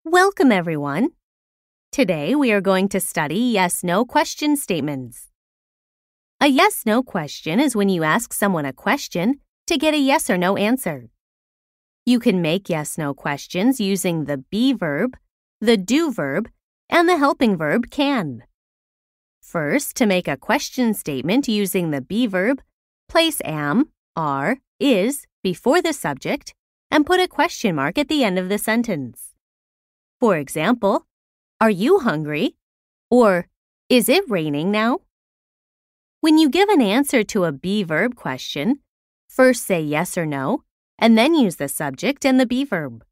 Welcome, everyone. Today we are going to study yes-no question statements. A yes-no question is when you ask someone a question to get a yes or no answer. You can make yes-no questions using the be verb, the do verb, and the helping verb can. First, to make a question statement using the be verb, place am, are, is before the subject and put a question mark at the end of the sentence. For example, are you hungry? Or, is it raining now? When you give an answer to a be-verb question, first say yes or no, and then use the subject and the be-verb.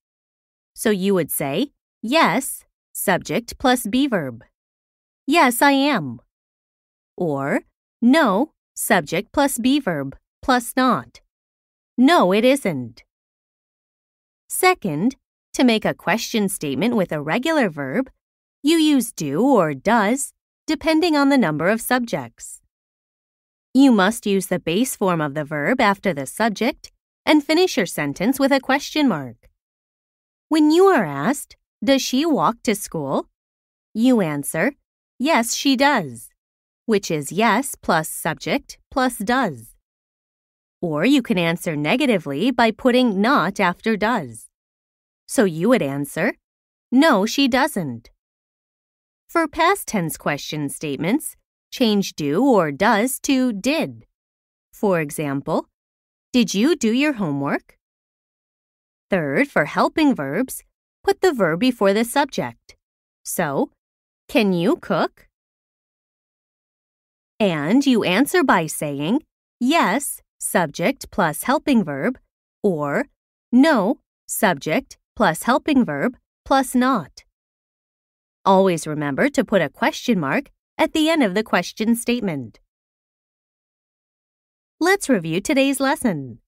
So you would say, yes, subject plus be-verb. Yes, I am. Or, no, subject plus be-verb, plus not. No, it isn't. Second, to make a question statement with a regular verb, you use do or does, depending on the number of subjects. You must use the base form of the verb after the subject and finish your sentence with a question mark. When you are asked, does she walk to school? You answer, yes, she does, which is yes plus subject plus does. Or you can answer negatively by putting not after does. So you would answer, no, she doesn't. For past tense question statements, change do or does to did. For example, did you do your homework? Third, for helping verbs, put the verb before the subject. So, can you cook? And you answer by saying, yes, subject plus helping verb, or no, subject plus helping verb plus not. Always remember to put a question mark at the end of the question statement. Let's review today's lesson.